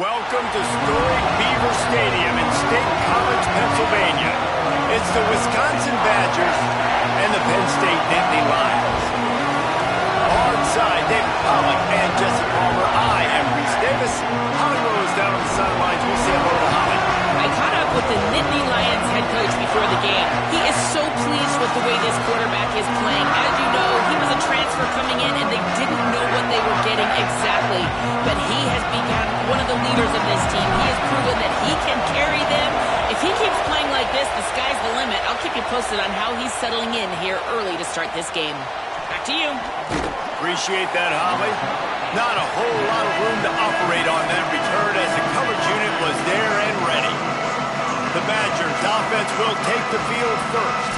Welcome to storied Beaver Stadium in State College, Pennsylvania. It's the Wisconsin Badgers and the Penn State Nitt Lions. Hard side, David Pollock and Jesse Palmer. I am Reese Davis. Holly Rose down on the sidelines. We'll say hello to Holly. I caught up with the Nitt Lions head coach before the game. He is so pleased with the way this quarterback is playing. As you know, he was a transfer coming in, and they didn't know what they were getting exactly. But he has become one of the leaders of this team. He has proven that he can carry them. If he keeps playing like this, the sky's the limit. I'll keep you posted on how he's settling in here early to start this game. Back to you. Appreciate that, Holly. Not a whole lot of room to operate on that return as the coverage unit was there and ready. The Badgers offense will take the field first.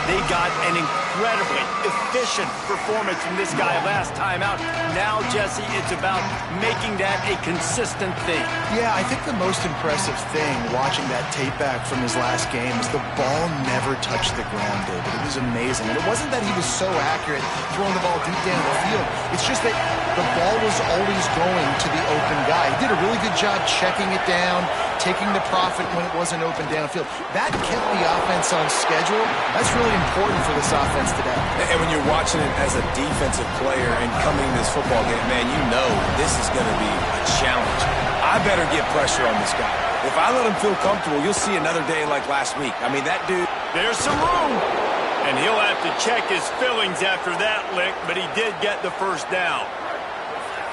They got an incredibly efficient performance from this guy last time out. Now, Jesse, it's about making that a consistent thing. Yeah, I think the most impressive thing watching that tape back from his last game is the ball never touched the ground, David. It was amazing. And it wasn't that he was so accurate throwing the ball deep down the field. It's just that the ball was always going to the open guy. He did a really good job checking it down, taking the profit when it wasn't open downfield. That kept the offense on schedule. That's really important for this offense today. And when you're watching it as a defensive player and coming to this football game, man, you know this is going to be a challenge. I better get pressure on this guy. If I let him feel comfortable, you'll see another day like last week. I mean, that dude... There's some room. And he'll have to check his fillings after that lick, but he did get the first down.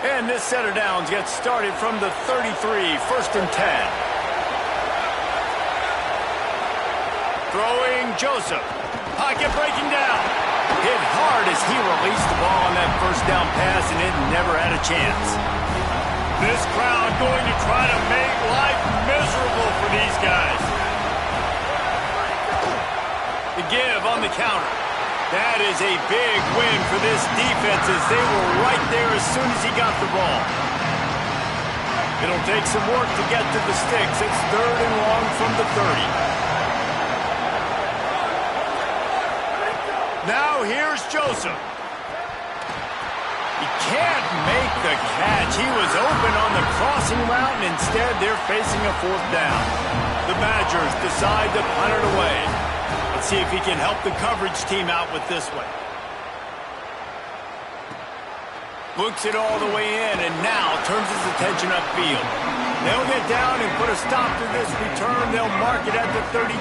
And this set of downs gets started from the 33, 1st and 10. Throwing Joseph. Pocket breaking down. Hit hard as he released the ball on that first down pass, and it never had a chance. This crowd going to try to make life miserable for these guys. The give on the counter. That is a big win for this defense as they were right there as soon as he got the ball. It'll take some work to get to the sticks. It's 3rd and long from the 30. Now here's Joseph. He can't make the catch. He was open on the crossing route, and instead they're facing a 4th down. The Badgers decide to punt it away. Let's see if he can help the coverage team out with this one. Looks it all the way in, and now turns his attention upfield. They'll get down and put a stop to this return. They'll mark it at the 32.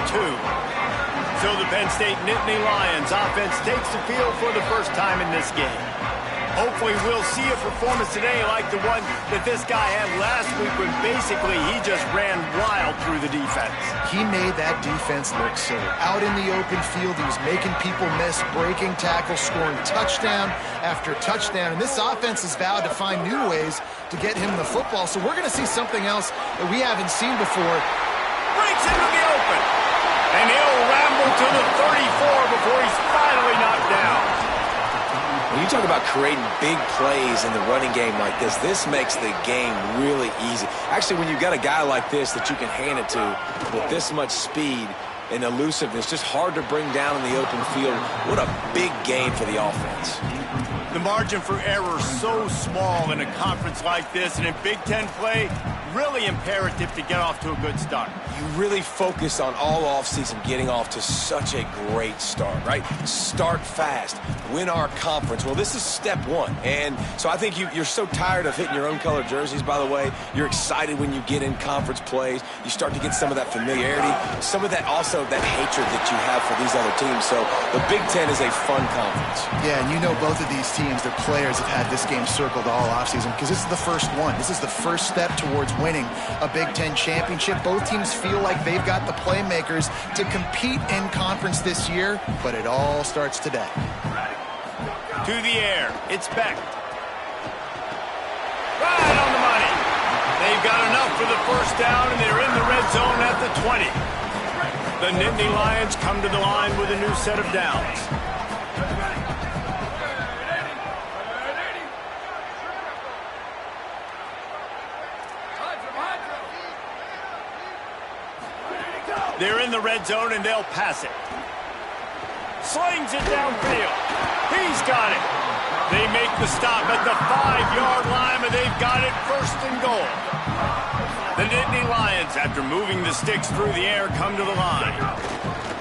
So the Penn State Nitt Lions offense takes the field for the first time in this game. Hopefully we'll see a performance today like the one that this guy had last week when basically he just ran wild through the defense. He made that defense look silly. Out in the open field, he was making people miss, breaking tackles, scoring touchdown after touchdown. And this offense has vowed to find new ways to get him the football. So we're going to see something else that we haven't seen before. Breaks into the open. And he'll ramble to the 34 before he's finally knocked down. When you talk about creating big plays in the running game like this makes the game really easy. Actually, when you've got a guy like this that you can hand it to with this much speed and elusiveness, just hard to bring down in the open field. What a big gain for the offense. The margin for error so small in a conference like this, and in Big Ten play, really imperative to get off to a good start. You really focus on all offseason getting off to such a great start, right? Start fast, win our conference. Well, this is step one. And so I think you're so tired of hitting your own color jerseys, by the way. You're excited when you get in conference plays. You start to get some of that familiarity, some of that also that hatred that you have for these other teams. So the Big Ten is a fun conference. Yeah, and you know both of these teams, their players have had this game circled all offseason because this is the first one. This is the first step towards winning a Big Ten championship. Both teams feel like they've got the playmakers to compete in conference this year, but it all starts today. To the air, it's Beck. Right on the money. They've got enough for the first down, and they're in the red zone at the 20. The Nitt Lions come to the line with a new set of downs. They're in the red zone, and they'll pass it. Slings it downfield. He's got it. They make the stop at the 5-yard line, but they've got it 1st and goal. The Nitt Lions, after moving the sticks through the air, come to the line.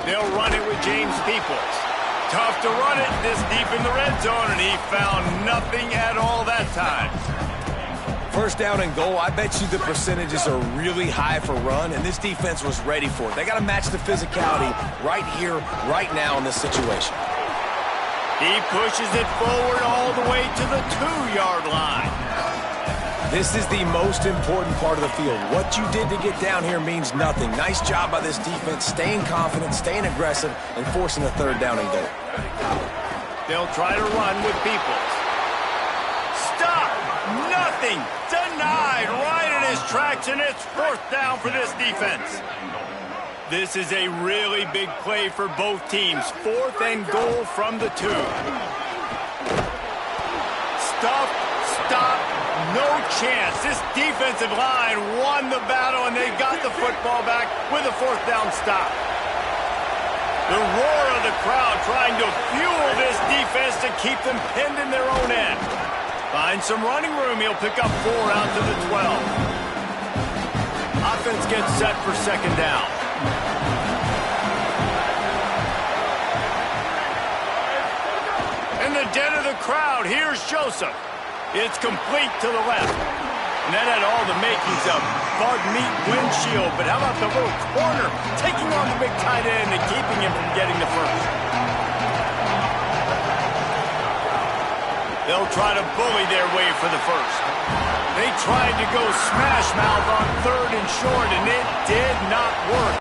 They'll run it with James Peoples. Tough to run it this deep in the red zone, and he found nothing at all that time. First down and goal, I bet you the percentages are really high for run, and this defense was ready for it. They got to match the physicality right here, right now in this situation. He pushes it forward all the way to the 2-yard line. This is the most important part of the field. What you did to get down here means nothing. Nice job by this defense, staying confident, staying aggressive, and forcing a third down and goal. They'll try to run with Peoples. Stop! Nothing! Denied right in his tracks, and it's fourth down for this defense. This is a really big play for both teams. 4th and goal from the 2. Stop, no chance. This defensive line won the battle, and they got the football back with a 4th down stop. The roar of the crowd trying to fuel this defense to keep them pinned in their own end. Find some running room. He'll pick up 4 out to the 12. Offense gets set for second down. In the den of the crowd, here's Joseph. It's complete to the left. And that had all the makings of bug meat windshield. But how about the little corner taking on the big tight end and keeping him from getting the first? They'll try to bully their way for the first. They tried to go smash mouth on 3rd and short, and it did not work.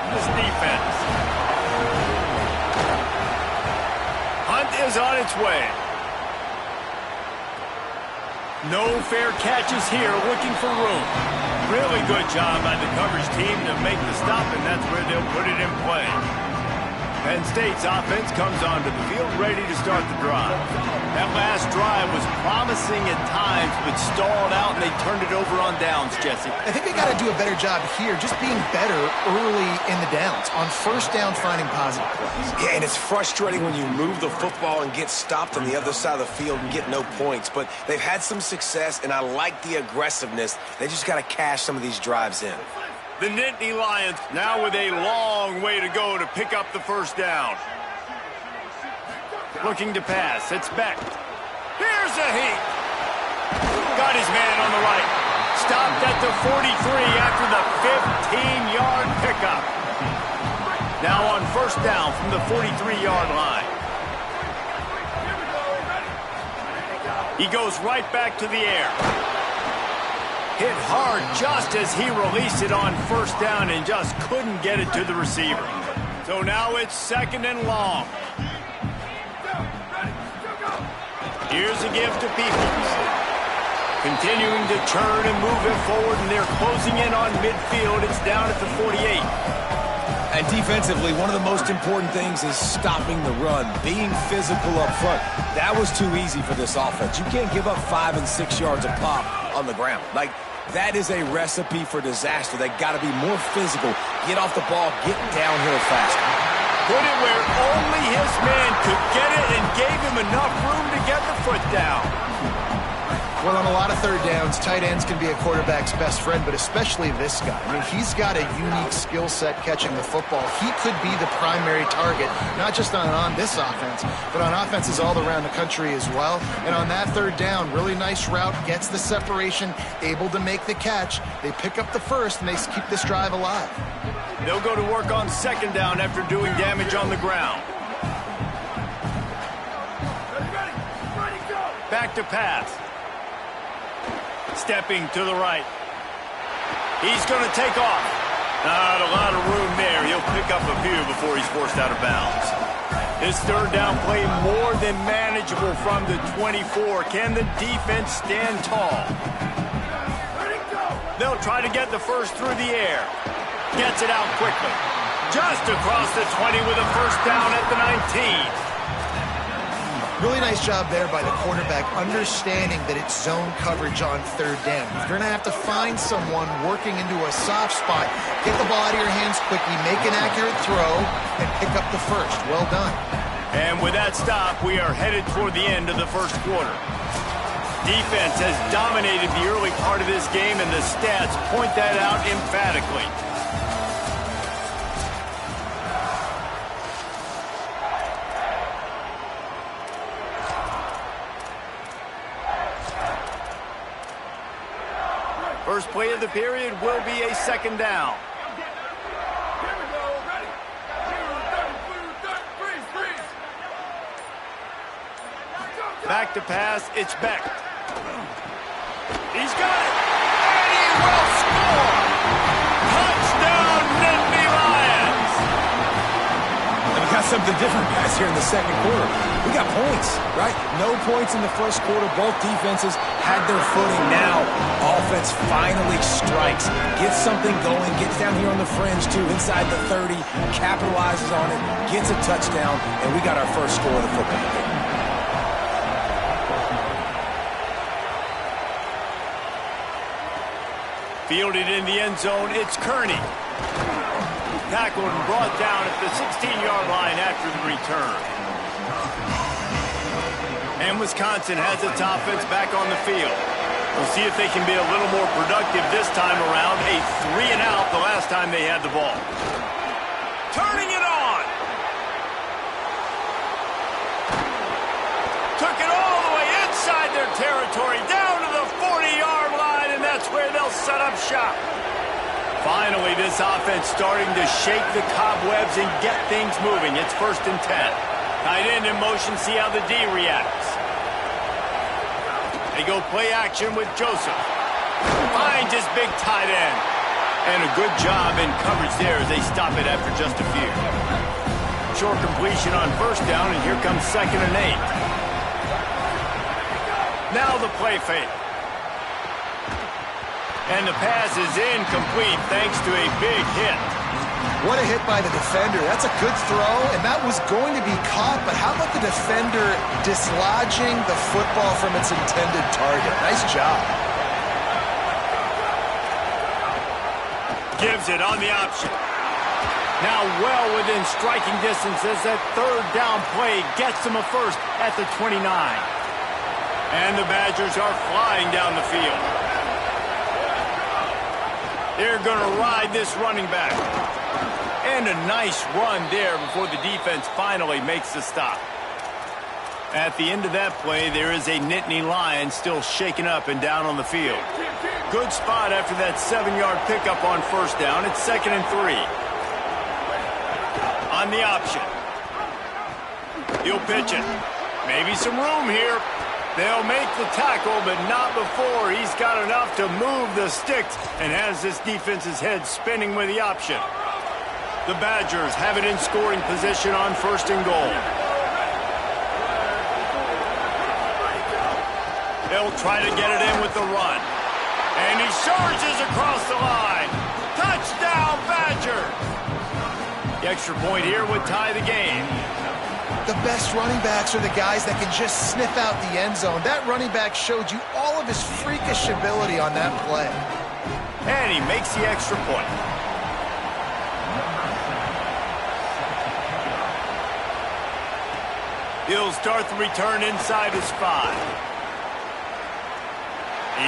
This defense. Hunt is on its way. No fair catches here, looking for room. Really good job by the coverage team to make the stop, and that's where they'll put it in play. Penn State's offense comes onto the field ready to start the drive. That last drive was promising at times, but stalled out, and they turned it over on downs, Jesse. I think they got to do a better job here, just being better early in the downs. On first down, finding positive plays. Yeah, and it's frustrating when you move the football and get stopped on the other side of the field and get no points. But they've had some success, and I like the aggressiveness. They just got to cash some of these drives in. The Nitt Lions now with a long way to go to pick up the first down. Looking to pass. It's Beck. Here's a heat. Got his man on the right. Stopped at the 43 after the 15-yard pickup. Now on first down from the 43-yard line. He goes right back to the air. Hit hard just as he released it on first down and just couldn't get it to the receiver. So now it's 2nd and long. Here's a give to Peoples. Continuing to turn and move it forward, and they're closing in on midfield. It's down at the 48. And defensively, one of the most important things is stopping the run, being physical up front. That was too easy for this offense. You can't give up 5 and 6 yards a pop on the ground. Like, that is a recipe for disaster. They got to be more physical, get off the ball, get downhill faster. Put it where only his man could get it and gave him enough room to get the foot down. Well, on a lot of third downs, tight ends can be a quarterback's best friend, but especially this guy. I mean, he's got a unique skill set catching the football. He could be the primary target, not just on this offense, but on offenses all around the country as well. And on that third down, really nice route, gets the separation, able to make the catch. They pick up the first, and they keep this drive alive. They'll go to work on second down after doing damage on the ground. Back to pass. Stepping to the right. He's going to take off. Not a lot of room there. He'll pick up a few before he's forced out of bounds. This third down play more than manageable from the 24. Can the defense stand tall? They'll try to get the first through the air. Gets it out quickly. just across the 20 with a first down at the 19. Really nice job there by the quarterback, understanding that it's zone coverage on third down. You're going to have to find someone working into a soft spot, get the ball out of your hands quickly, make an accurate throw, and pick up the first. Well done. And with that stop, we are headed toward the end of the first quarter. Defense has dominated the early part of this game, and the stats point that out emphatically. First play of the period will be a second down. Back to pass, it's Beck. He's got it, and he will score! Touchdown, Nitt Lions! And we got something different, guys, here in the second quarter. We got points, right? No points in the first quarter. Both defenses had their footing. Now, offense finally strikes, gets something going, gets down here on the fringe, too, inside the 30, capitalizes on it, gets a touchdown, and we got our first score of the football game. Fielded in the end zone, it's Kearney. Tackled and brought down at the 16-yard line after the return. And Wisconsin has its offense back on the field. We'll see if they can be a little more productive this time around. A 3-and-out the last time they had the ball. Turning it on. Took it all the way inside their territory, down to the 40-yard line, and that's where they'll set up shop. Finally, this offense starting to shake the cobwebs and get things moving. It's 1st and 10. Tight end in motion, see how the D reacts. They go play action with Joseph. Finds his big tight end. And a good job in coverage there as they stop it after just a few. Short completion on first down, and here comes 2nd and 8. Now the play fake. And the pass is incomplete thanks to a big hit. What a hit by the defender. That's a good throw, and that was going to be caught, but how about the defender dislodging the football from its intended target? Nice job. Gives it on the option. Now well within striking distance as that third down play gets them a first at the 29. And the Badgers are flying down the field. They're going to ride this running back. And a nice run there before the defense finally makes the stop. At the end of that play, there is a Nitt Lions still shaken up and down on the field. Good spot after that 7-yard pickup on first down. It's 2nd and 3. On the option. He'll pitch it. Maybe some room here. They'll make the tackle, but not before he's got enough to move the sticks and has this defense's head spinning with the option. The Badgers have it in scoring position on 1st and goal. They'll try to get it in with the run. And he surges across the line. Touchdown, Badgers! The extra point here would tie the game. The best running backs are the guys that can just sniff out the end zone. That running back showed you all of his freakish ability on that play. And he makes the extra point. He'll start the return inside his 5.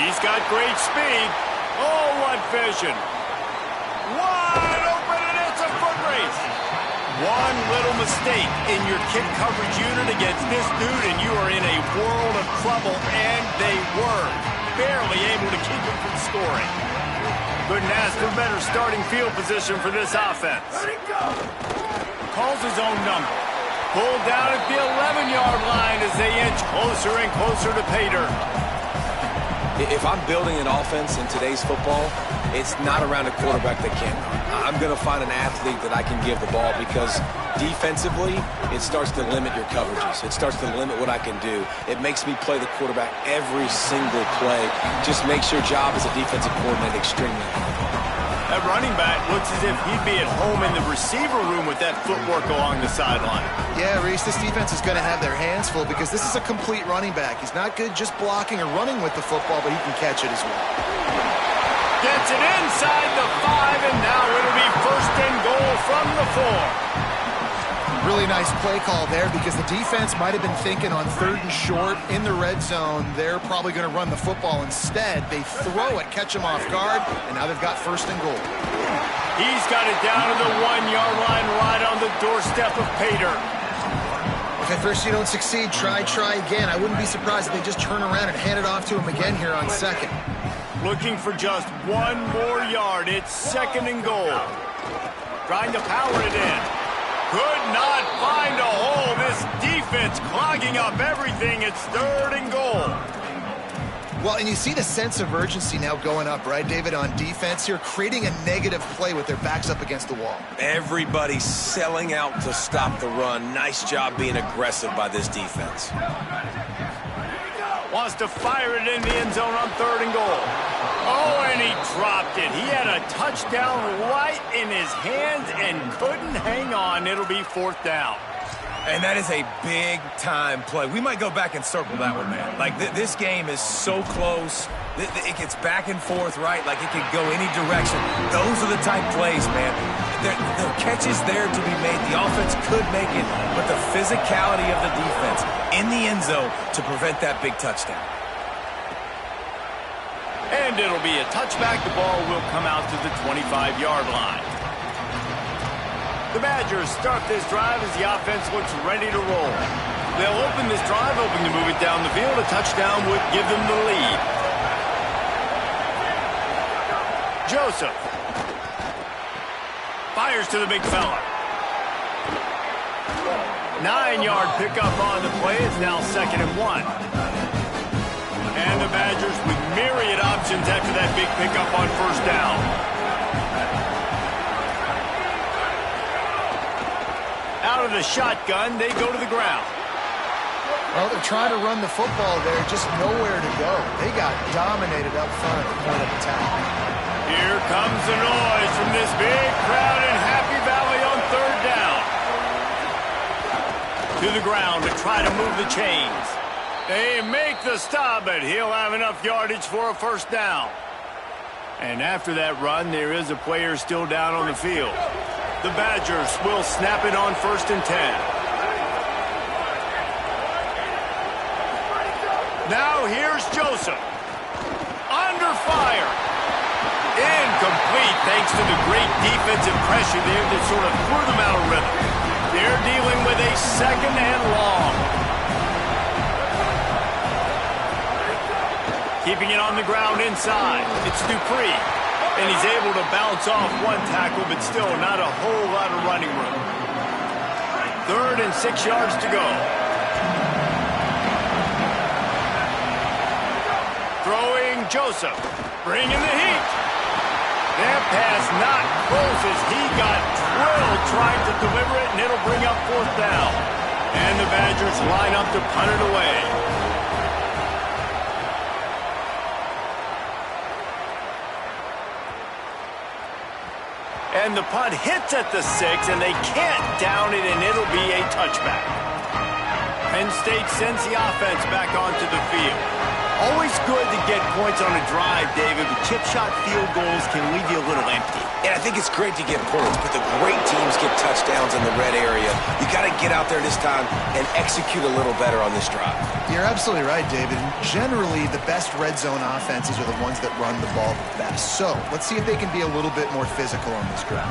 He's got great speed. Oh, what vision. Wide open, and it's a foot race. One little mistake in your kick coverage unit against this dude, and you are in a world of trouble, and they were barely able to keep him from scoring. Couldn't ask for better starting field position for this offense. Calls his own number. Pulled down at the 11-yard line as they inch closer and closer to pay dirt. If I'm building an offense in today's football, it's not around a quarterback that can run. I'm going to find an athlete that I can give the ball because defensively, it starts to limit your coverages. It starts to limit what I can do. It makes me play the quarterback every single play. Just makes your job as a defensive coordinator extremely hard. A That running back looks as if he'd be at home in the receiver room with that footwork along the sideline. Yeah, Reese, this defense is going to have their hands full because this is a complete running back. He's not good just blocking or running with the football, but he can catch it as well. Gets it inside the 5, and now it'll be 1st and goal from the 4. Really nice play call there because the defense might have been thinking on 3rd and short in the red zone. They're probably going to run the football instead. They throw it, catch them off guard, and now they've got 1st and goal. He's got it down to the 1-yard line right on the doorstep of Pater. If at first you don't succeed, try again. I wouldn't be surprised if they just turn around and hand it off to him again here on 2nd. Looking for just 1 more yard. It's 2nd and goal. Trying to power it in. Could not find a hole. This defense clogging up everything. It's 3rd and goal. Well, and you see the sense of urgency now going up, right, David, on defense here, creating a negative play with their backs up against the wall. Everybody's selling out to stop the run. Nice job being aggressive by this defense. Wants to fire it in the end zone on 3rd and goal. Oh, and he dropped it. He had a touchdown right in his hands and couldn't hang on. It'll be 4th down. And that is a big-time play. We might go back and circle that one, man. Like, this game is so close. It gets back and forth, right? Like, it could go any direction. Those are the type plays, man. The catch is there to be made. The offense could make it, but the physicality of the defense in the end zone to prevent that big touchdown. And it'll be a touchback. The ball will come out to the 25-yard line. The Badgers start this drive as the offense looks ready to roll. They'll open this drive, hoping to move it down the field. A touchdown would give them the lead. Joseph fires to the big fella. 9-yard pickup on the play. It's now 2nd and 1. And the Badgers with myriad options after that big pickup on 1st down. Out of the shotgun, they go to the ground. Well, they're trying to run the football there, just nowhere to go. They got dominated up front at the point of attack. Here comes the noise from this big crowd in Happy Valley on 3rd down. To the ground to try to move the chains. They make the stop, but he'll have enough yardage for a 1st down. And after that run, there is a player still down on the field. The Badgers will snap it on 1st and 10. Now here's Joseph. Under fire. Incomplete thanks to the great defensive pressure there that sort of threw them out of rhythm. They're dealing with a 2nd and long. Keeping it on the ground inside. It's Dupree. And he's able to bounce off one tackle, but still not a whole lot of running room. 3rd and 6 yards to go. Throwing Joseph. Bringing the heat. That pass not close as he got drilled trying to deliver it, and it'll bring up 4th down. And the Badgers line up to punt it away. And the punt hits at the 6, and they can't down it, and it'll be a touchback. Penn State sends the offense back onto the field. Always good to get points on a drive, David, but chip shot field goals can leave you a little empty. And I think it's great to get points, but the great teams get touchdowns in the red area. You got to get out there this time and execute a little better on this drive. You're absolutely right, David. Generally, the best red zone offenses are the ones that run the ball the best. So let's see if they can be a little bit more physical on this drive.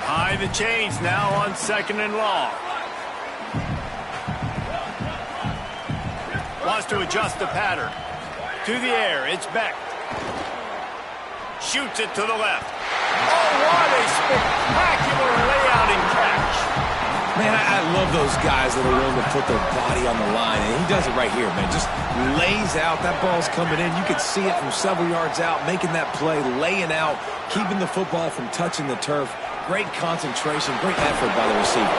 High the chains now on 2nd and long. Wants to adjust the pattern. To the air, it's Beck. Shoots it to the left. Oh, what a spectacular layout and catch. Man, I love those guys that are willing to put their body on the line, and he does it right here, man. Just lays out. That ball's coming in. You can see it from several yards out, making that play, laying out, keeping the football from touching the turf. Great concentration, great effort by the receiver.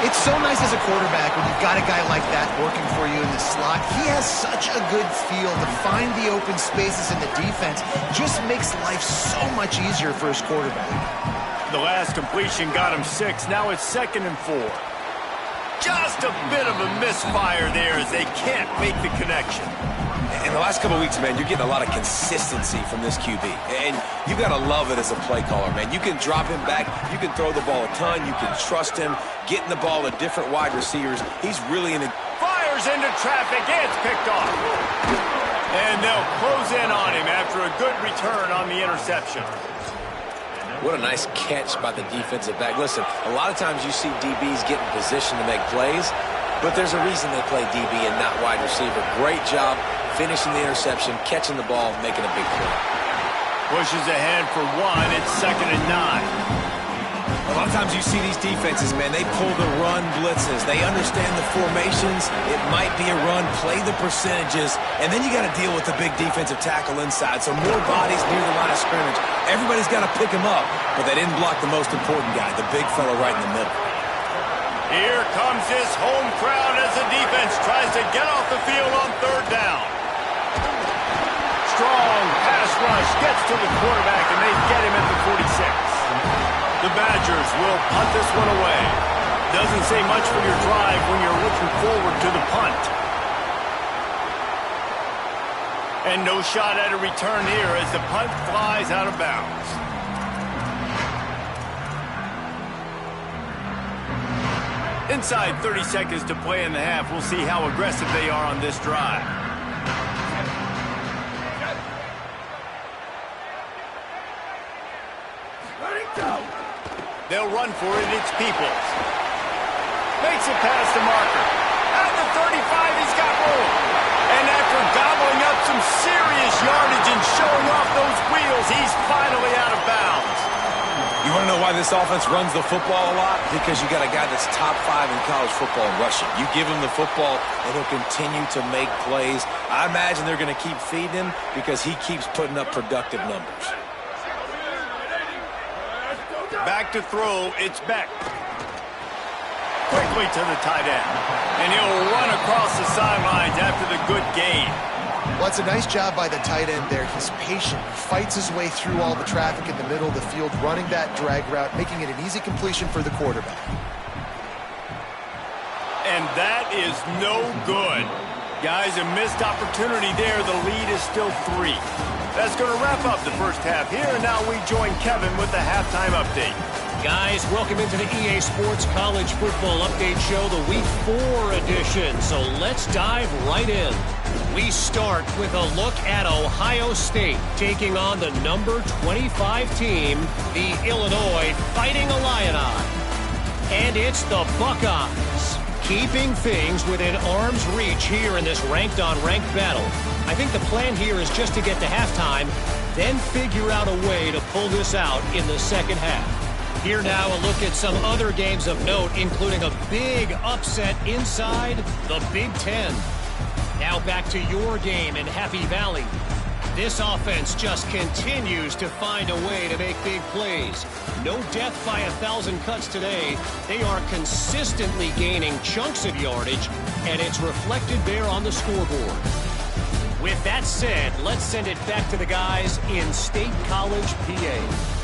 It's so nice as a quarterback when you've got a guy like that working for you in the slot. He has such a good feel to find the open spaces in the defense. Just makes life so much easier for his quarterback. The last completion got him 6. Now it's 2nd and 4. Just a bit of a misfire there as they can't make the connection. In the last couple of weeks, man, you're getting a lot of consistency from this QB. And you got to love it as a play caller, man. You can drop him back. You can throw the ball a ton. You can trust him. Getting the ball to different wide receivers. He's really in a... Fires into traffic. It's picked off. And they'll close in on him after a good return on the interception. What a nice catch by the defensive back. Listen, a lot of times you see DBs get in position to make plays, but there's a reason they play DB and not wide receiver. Great job finishing the interception, catching the ball, making a big play. Pushes ahead for 1. It's 2nd and 9. A lot of times you see these defenses, man, they pull the run blitzes. They understand the formations. It might be a run, play the percentages, and then you got to deal with the big defensive tackle inside. So more bodies near the line of scrimmage. Everybody's got to pick him up, but they didn't block the most important guy, the big fella right in the middle. Here comes this home crowd as the defense tries to get off the field on 3rd down. Strong pass rush gets to the quarterback, and they get him at the 46. The Badgers will punt this one away. Doesn't say much for your drive when you're looking forward to the punt. And no shot at a return here as the punt flies out of bounds. Inside 30 seconds to play in the half. We'll see how aggressive they are on this drive. They'll run for it. It's Peoples. Makes it past the marker. At the 35, he's got room. And after gobbling up some serious yardage and showing off those wheels, he's finally out of bounds. You want to know why this offense runs the football a lot? Because you got a guy that's top 5 in college football in rushing. You give him the football, and he'll continue to make plays. I imagine they're going to keep feeding him because he keeps putting up productive numbers. Back to throw, it's Beck. Quickly to the tight end. And he'll run across the sidelines after the good gain. Well, it's a nice job by the tight end there. He's patient. He fights his way through all the traffic in the middle of the field, running that drag route, making it an easy completion for the quarterback. And that is no good. Guys, a missed opportunity there. The lead is still 3. That's going to wrap up the first half here, and now we join Kevin with the halftime update. Guys, welcome into the EA Sports College Football Update Show, the Week 4 edition. So let's dive right in. We start with a look at Ohio State taking on the number 25 team, the Illinois Fighting Illini. And it's the Buckeyes, keeping things within arm's reach here in this ranked-on-ranked battle. I think the plan here is just to get to halftime, then figure out a way to pull this out in the second half. Here now a look at some other games of note, including a big upset inside the Big Ten. Now back to your game in Happy Valley. This offense just continues to find a way to make big plays. No death by 1,000 cuts today. They are consistently gaining chunks of yardage, and it's reflected there on the scoreboard. With that said, let's send it back to the guys in State College, PA.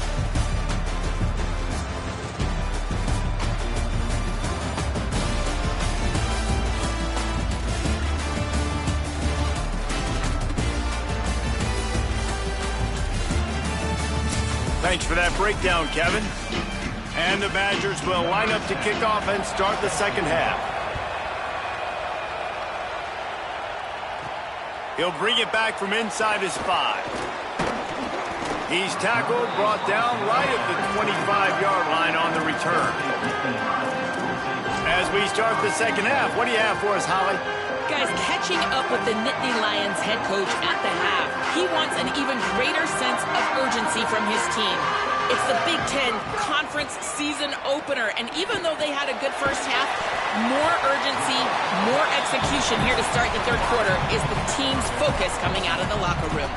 Thanks for that breakdown, Kevin. And the Badgers will line up to kick off and start the second half. He'll bring it back from inside his 5. He's tackled, brought down right at the 25-yard line on the return. As we start the second half, what do you have for us, Holly? Guys, catching up with the Nitt Lions head coach at the half, he wants an even greater sense of urgency from his team. It's the Big Ten Conference season opener, and even though they had a good first half, more urgency, more execution here to start the third quarter is the team's focus coming out of the locker room.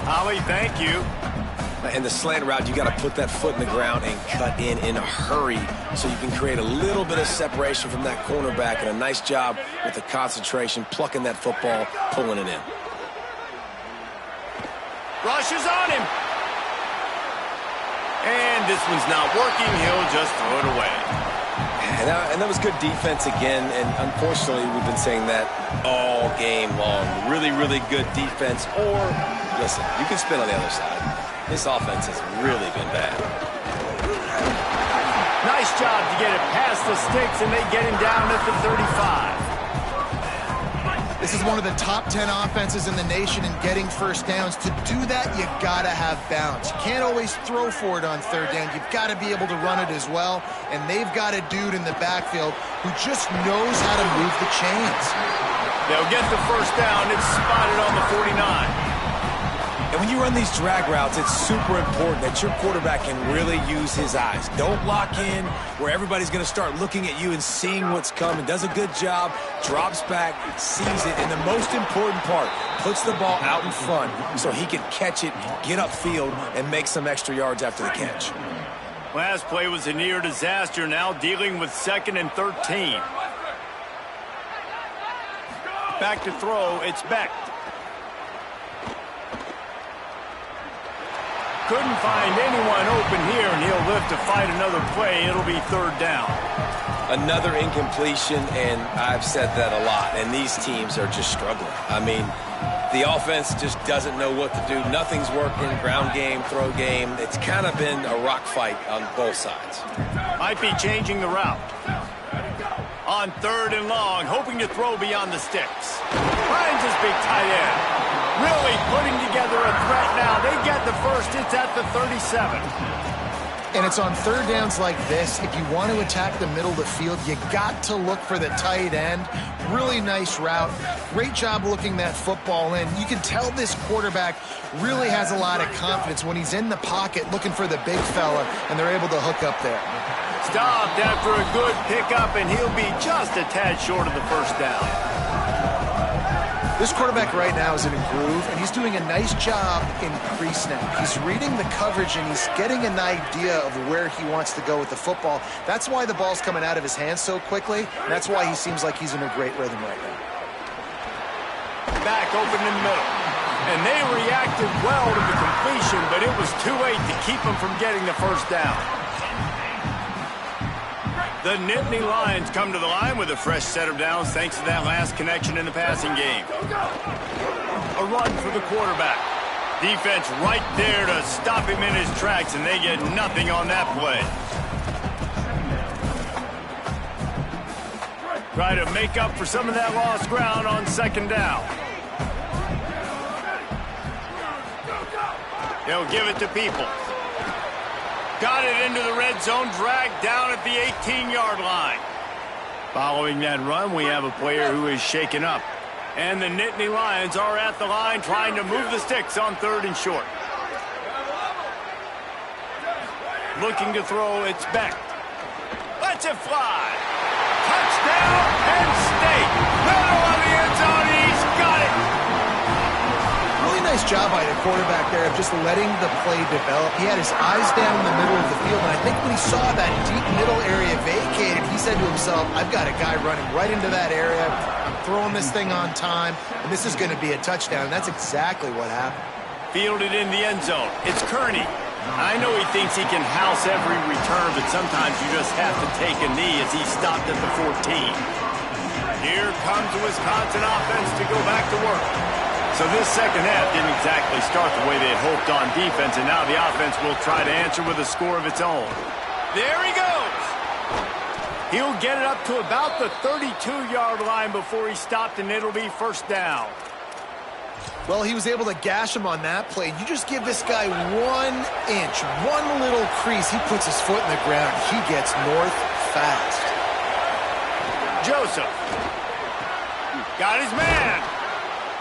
Holly, thank you. In the slant route, you got to put that foot in the ground and cut in a hurry so you can create a little bit of separation from that cornerback, and a nice job with the concentration, plucking that football, pulling it in. Rush is on him. And this one's not working. He'll just throw it away. And that was good defense again, and unfortunately we've been saying that all game long. Really, really good defense. Or, listen, you can spin on the other side. This offense has really been bad. Nice job to get it past the sticks, and they get him down at the 35. This is one of the top 10 offenses in the nation in getting first downs. To do that, you got to have balance. You can't always throw for it on third down. You've got to be able to run it as well. And they've got a dude in the backfield who just knows how to move the chains. They'll get the first down. It's spotted on the 49. And when you run these drag routes, it's super important that your quarterback can really use his eyes. Don't lock in where everybody's going to start looking at you and seeing what's coming. Does a good job, drops back, sees it, and the most important part, puts the ball out in front so he can catch it, get upfield, and make some extra yards after the catch. Last play was a near disaster, now dealing with 2nd and 13. Back to throw, it's Beck. Couldn't find anyone open here, and he'll live to fight another play. It'll be 3rd down. Another incompletion, and I've said that a lot, and these teams are just struggling. I mean, the offense just doesn't know what to do. Nothing's working, ground game, throw game. It's kind of been a rock fight on both sides. Might be changing the route. On 3rd and long, hoping to throw beyond the sticks. Finds his big tight end. Really putting together a threat now. They get the first. It's at the 37. And it's on third downs like this. If you want to attack the middle of the field, you got to look for the tight end. Really nice route. Great job looking that football in. You can tell this quarterback really has a lot of confidence when he's in the pocket looking for the big fella, and they're able to hook up there. Stopped after a good pickup, and he'll be just a tad short of the first down. This quarterback right now is in a groove, and he's doing a nice job in pre-snap. He's reading the coverage, and he's getting an idea of where he wants to go with the football. That's why the ball's coming out of his hands so quickly, and that's why he seems like he's in a great rhythm right now. Back open in the middle. And they reacted well to the completion, but it was too late to keep him from getting the first down. The Nitt Lions come to the line with a fresh set of downs thanks to that last connection in the passing game. A run for the quarterback. Defense right there to stop him in his tracks, and they get nothing on that play. Try to make up for some of that lost ground on 2nd down. They'll give it to People. Got it into the red zone, dragged down at the 18-yard line. Following that run, we have a player who is shaken up. And the Nitt Lions are at the line trying to move the sticks on 3rd and short. Looking to throw, it's Beck. Lets it fly. Touchdown, Penn State. Middle of the end zone, he's got it. Really nice job by the quarterback there of just letting the play develop. He had his eyes down in the middle of the field, and I think when he saw that deep middle area vacated, he said to himself, I've got a guy running right into that area. I'm throwing this thing on time, and this is going to be a touchdown. And that's exactly what happened. Fielded in the end zone. It's Kearney. I know he thinks he can house every return, but sometimes you just have to take a knee as he stopped at the 14. Here comes the Wisconsin offense to go back to work. So this second half didn't exactly start the way they had hoped on defense, and now the offense will try to answer with a score of its own. There he goes. He'll get it up to about the 32-yard line before he stopped, and it'll be 1st down. Well, he was able to gash him on that play. You just give this guy 1 inch, one little crease, he puts his foot in the ground. He gets north fast. Joseph. Got his man.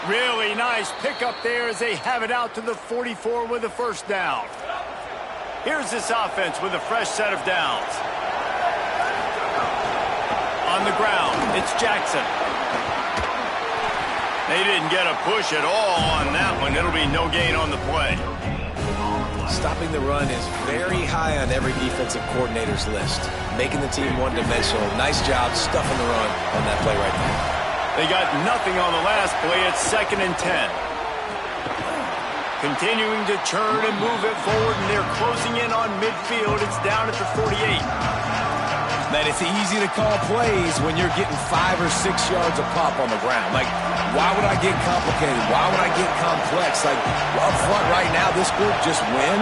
Really nice pickup there as they have it out to the 44 with a 1st down. Here's this offense with a fresh set of downs. On the ground, it's Jackson. They didn't get a push at all on that one. It'll be no gain on the play. Stopping the run is very high on every defensive coordinator's list. Making the team one-dimensional. Nice job stuffing the run on that play right there. They got nothing on the last play. It's 2nd and 10. Continuing to churn and move it forward, and they're closing in on midfield. It's down at the 48. Man, it's easy to call plays when you're getting 5 or 6 yards of pop on the ground. Like, why would I get complicated? Why would I get complex? Like, up front right now, this group just win,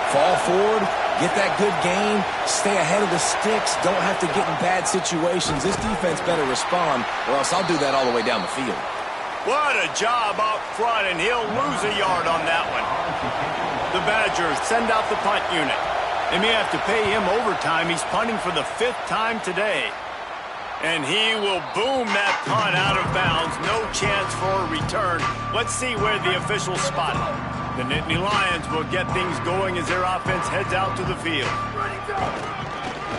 fall forward, get that good gain, stay ahead of the sticks, don't have to get in bad situations. This defense better respond, or else I'll do that all the way down the field. What a job up front, and he'll lose a yard on that one. The Badgers send out the punt unit. They may have to pay him overtime. He's punting for the 5th time today. And he will boom that punt out of bounds. No chance for a return. Let's see where the officials spot it. The Nitt Lions will get things going as their offense heads out to the field.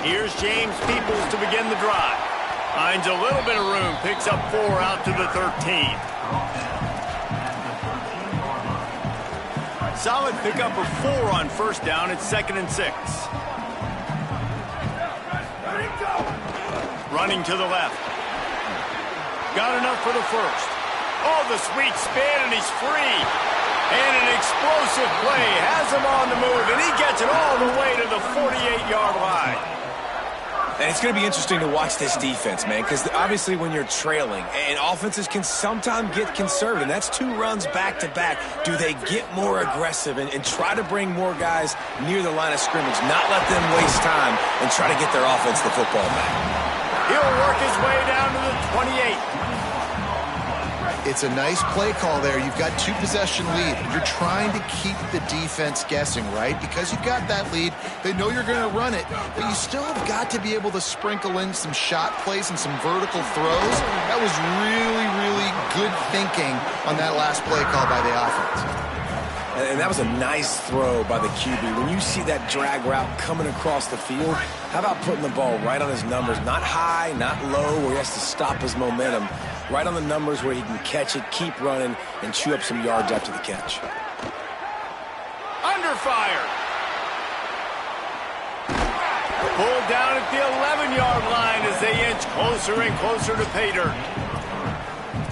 Here's James Peoples to begin the drive. Finds a little bit of room. Picks up 4 out to the 13. Solid pickup of 4 on 1st down. It's 2nd and 6. Running to the left. Got enough for the 1st. Oh, the sweet spin, and he's free. And an explosive play. Has him on the move, and he gets it all the way to the 48-yard line. And it's going to be interesting to watch this defense, man, because obviously when you're trailing, and offenses can sometimes get conservative, and that's 2 runs back-to-back. Do they get more aggressive and try to bring more guys near the line of scrimmage, not let them waste time, and try to get their offense the football back? He'll work his way down to the 28. It's a nice play call there. You've got 2-possession lead. You're trying to keep the defense guessing, right? Because you've got that lead. They know you're going to run it, but you still have got to be able to sprinkle in some shot plays and some vertical throws. That was really, really good thinking on that last play call by the offense. And that was a nice throw by the QB. When you see that drag route coming across the field, how about putting the ball right on his numbers? Not high, not low, where he has to stop his momentum. Right on the numbers where he can catch it, keep running, and chew up some yards after the catch. Under fire. Pulled down at the 11-yard line as they inch closer and closer to pay dirt.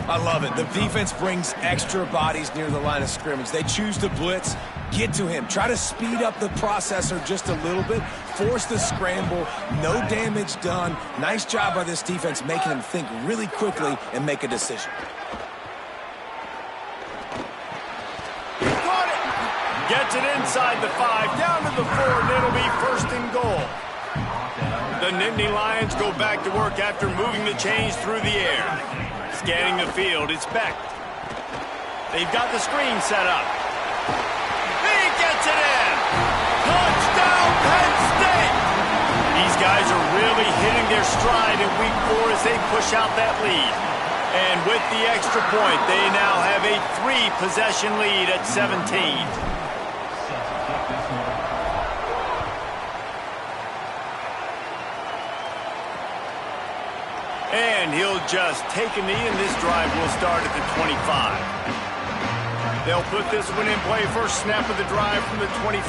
I love it. The defense brings extra bodies near the line of scrimmage. They choose to blitz, get to him, try to speed up the processor just a little bit, force the scramble, no damage done. Nice job by this defense making him think really quickly and make a decision. Got it. Gets it inside the 5, down to the 4, and it'll be 1st and goal. The Nitt Lions go back to work after moving the chains through the air. Scanning the field, it's Beck. They've got the screen set up. He gets it in! Touchdown, Penn State! These guys are really hitting their stride in week 4 as they push out that lead. And with the extra point, they now have a 3-possession lead at 17. And he'll just take a knee, and this drive will start at the 25. They'll put this one in play. First snap of the drive from the 25.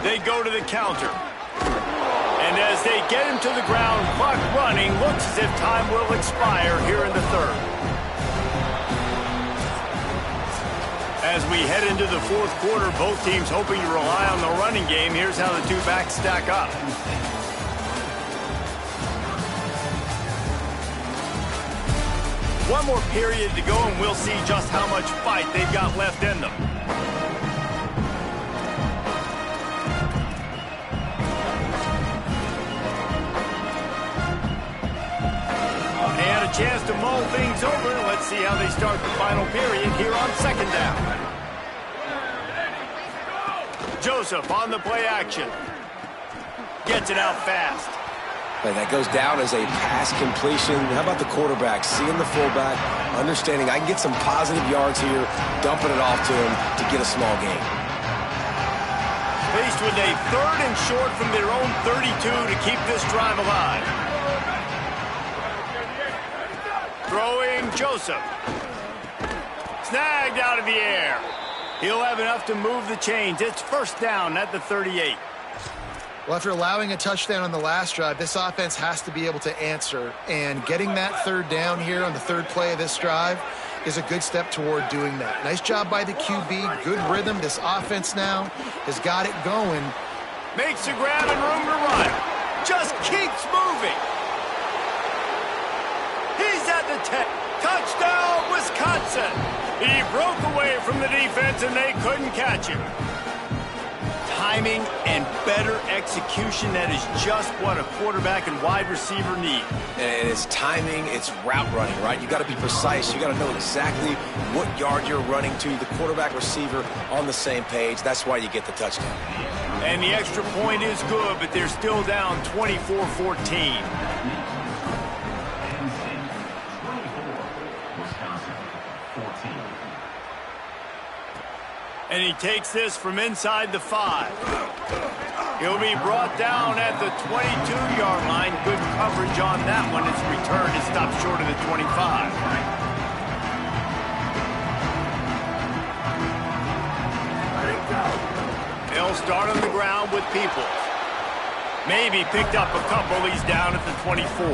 They go to the counter. And as they get him to the ground, clock running, looks as if time will expire here in the 3rd. As we head into the 4th quarter, both teams hoping to rely on the running game. Here's how the 2 backs stack up. One more period to go, and we'll see just how much fight they've got left in them. And a chance to mull things over. Let's see how they start the final period here on 2nd down. Joseph on the play action. Gets it out fast. And that goes down as a pass completion. How about the quarterback seeing the fullback, understanding I can get some positive yards here, dumping it off to him to get a small gain. Faced with a 3rd and short from their own 32 to keep this drive alive. Throwing Joseph. snagged out of the air. He'll have enough to move the chains. It's first down at the 38. Well, after allowing a touchdown on the last drive, this offense has to be able to answer. And getting that third down here on the third play of this drive is a good step toward doing that. Nice job by the QB. Good rhythm. This offense now has got it going. Makes a grab and room to run. Just keeps moving. He's at the 10. Touchdown, Wisconsin. He broke away from the defense and they couldn't catch him. Timing and better execution, that is just what a quarterback and wide receiver need. And it's timing, it's route running, right? You got to be precise. You got to know exactly what yard you're running to. The quarterback receiver on the same page. That's why you get the touchdown. And the extra point is good, but they're still down 24-14. And he takes this from inside the 5. He'll be brought down at the 22-yard line. Good coverage on that one. It's returned to stop short of the 25. They'll start on the ground with people. Maybe picked up a couple. He's down at the 24.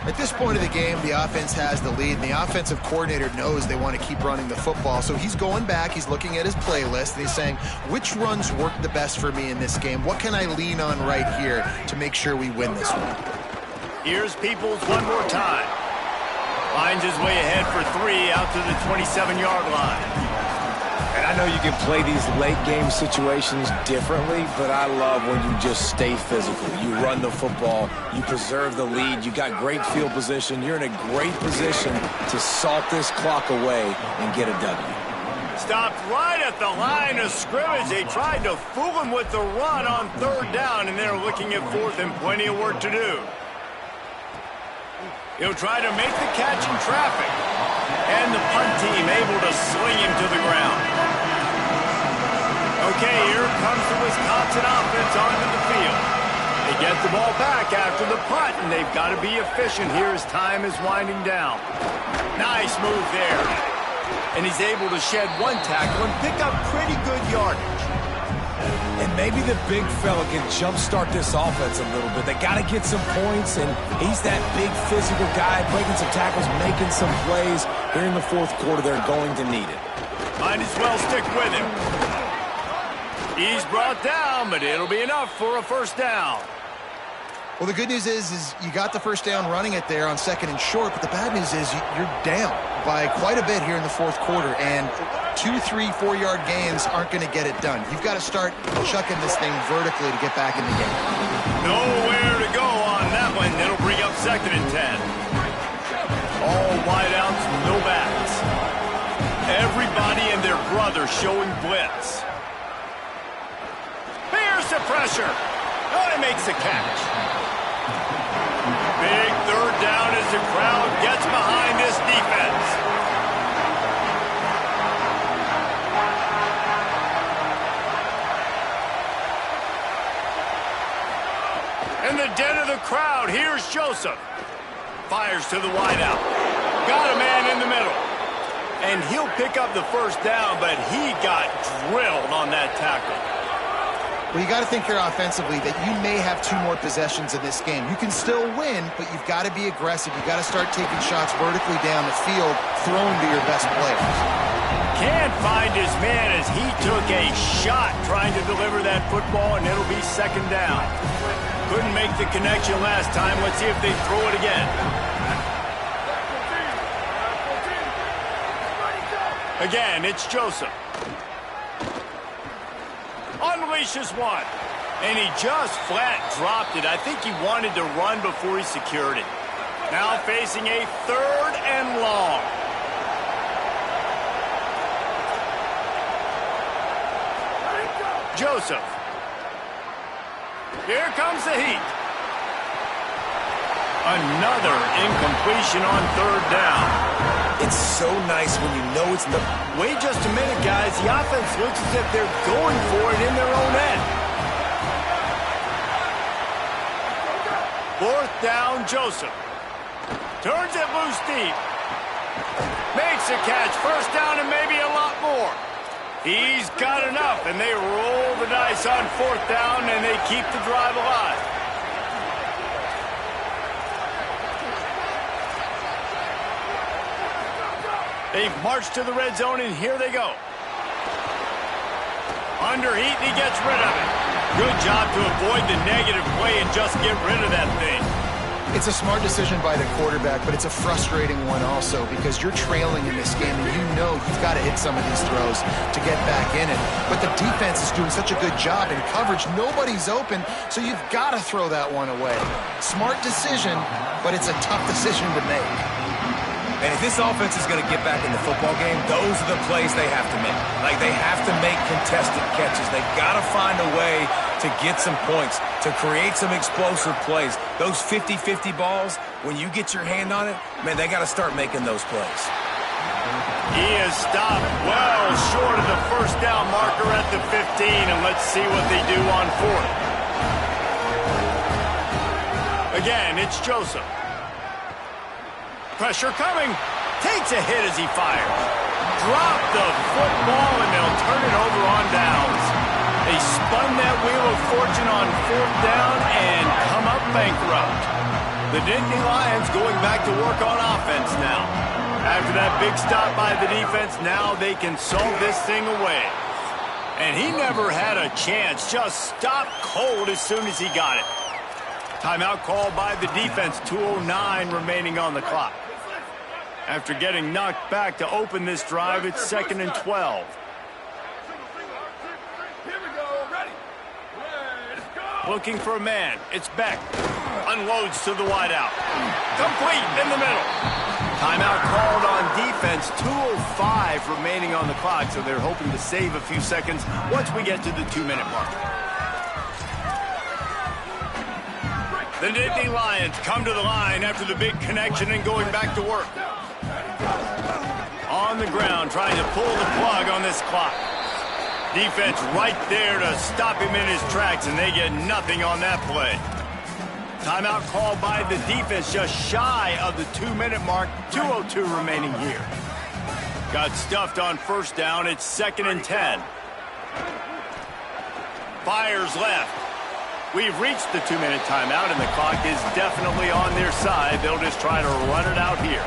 At this point of the game, the offense has the lead, and the offensive coordinator knows they want to keep running the football. So he's going back, he's looking at his playlist, and he's saying, which runs work the best for me in this game? What can I lean on right here to make sure we win this one? Here's Peoples one more time. Finds his way ahead for 3 out to the 27-yard line. And I know you can play these late-game situations differently, but I love when you just stay physical. You run the football, you preserve the lead, you got great field position, you're in a great position to salt this clock away and get a W. Stopped right at the line of scrimmage. They tried to fool him with the run on third down, and they're looking at fourth and plenty of work to do. He'll try to make the catch in traffic. And the punt team able to sling him to the ground. Okay, here comes the Wisconsin offense onto the field. They get the ball back after the punt, and they've got to be efficient here as time is winding down. Nice move there. And he's able to shed one tackle and pick up pretty good yardage. And maybe the big fella can jumpstart this offense a little bit. They got to get some points, and he's that big physical guy, breaking some tackles, making some plays. Here in the fourth quarter, they're going to need it. Might as well stick with him. He's brought down, but it'll be enough for a first down. Well, the good news is you got the first down running it there on second and short, but the bad news is you're down by quite a bit here in the fourth quarter, and 2, 3, 4-yard gains aren't going to get it done. You've got to start chucking this thing vertically to get back in the game. Nowhere to go on that one. It'll bring up second and 10. All wideouts, no backs. Everybody and their brother showing blitz. Here's the pressure. Oh, he makes the catch. Big third down as the crowd gets behind this defense. In the den of the crowd, here's Joseph. Fires to the wideout. Got a man in the middle. And he'll pick up the first down, but he got drilled on that tackle. Well, you got to think here offensively that you may have 2 more possessions in this game. You can still win, but you've got to be aggressive. You've got to start taking shots vertically down the field, throwing to your best players. Can't find his man as he took a shot trying to deliver that football, and it'll be second down. Couldn't make the connection last time. Let's see if they throw it again. Again, it's Joseph. Unleashes one. And he just flat dropped it. I think he wanted to run before he secured it. Now facing a third and long. Joseph. Here comes the heat. Another incompletion on third down. It's so nice when you know it's the... Wait just a minute, guys. The offense looks as if they're going for it in their own end. Fourth down, Joseph. Turns it loose deep. Makes a catch. First down and maybe a lot more. He's got enough, and they roll the dice on fourth down, and they keep the drive alive. They've marched to the red zone, and here they go. Under heat, and he gets rid of it. Good job to avoid the negative play and just get rid of that thing. It's a smart decision by the quarterback, but it's a frustrating one also because you're trailing in this game and you know you've got to hit some of these throws to get back in it. But the defense is doing such a good job in coverage. Nobody's open, so you've got to throw that one away. Smart decision, but it's a tough decision to make. And if this offense is going to get back in the football game, those are the plays they have to make. Like, they have to make contested catches. They've got to find a way to get some points, to create some explosive plays. Those 50-50 balls, when you get your hand on it, man, they got to start making those plays. He is stopped well short of the first down marker at the 15, and let's see what they do on fourth. Again, it's Joseph. Pressure coming. Takes a hit as he fires. Drop the football, and they'll turn it over on downs. They spun that wheel of fortune on fourth down and come up bankrupt. The Nitt Lions going back to work on offense now. After that big stop by the defense, now they can solve this thing away. And he never had a chance. Just stopped cold as soon as he got it. Timeout called by the defense. 2:09 remaining on the clock. After getting knocked back to open this drive, it's 2nd and 12. Looking for a man. It's Beck. Unloads to the wideout. Complete in the middle. Timeout called on defense. 2:05 remaining on the clock, so they're hoping to save a few seconds once we get to the 2-minute mark. The Nitt Lions come to the line after the big connection and going back to work. On the ground, trying to pull the plug on this clock. Defense right there to stop him in his tracks, and they get nothing on that play. Timeout called by the defense just shy of the 2-minute mark. 2:02 remaining here. Got stuffed on first down. It's 2nd and 10. Fires left. We've reached the 2-minute timeout, and the clock is definitely on their side. They'll just try to run it out here.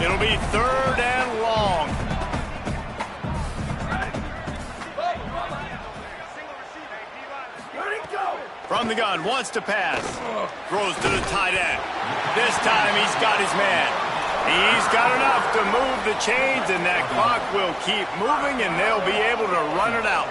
It'll be 3rd and long. From the gun, wants to pass. Throws to the tight end. This time he's got his man. He's got enough to move the chains, and that clock will keep moving, and they'll be able to run it out.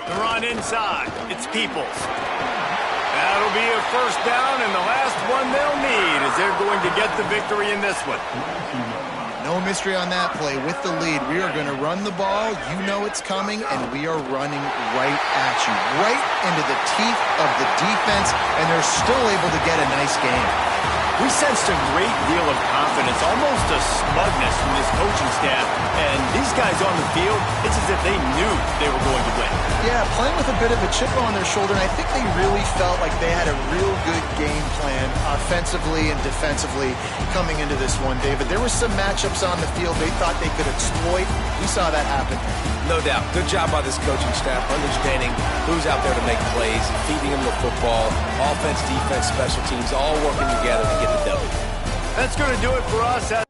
The run inside. It's Peoples. That'll be a first down, and the last one they'll need as they're going to get the victory in this one. No mystery on that play. With the lead, we are going to run the ball. You know it's coming, and we are running right at you, right into the teeth of the defense, and they're still able to get a nice game. We sensed a great deal of confidence, almost a smugness from this coaching staff. And these guys on the field, it's as if they knew they were going to win. Yeah, playing with a bit of a chip on their shoulder, and I think they really felt like they had a real good game plan offensively and defensively coming into this one, David. There were some matchups on the field they thought they could exploit. We saw that happen. No doubt. Good job by this coaching staff, understanding who's out there to make plays, feeding them the football, offense, defense, special teams, all working together to get the W. That's going to do it for us.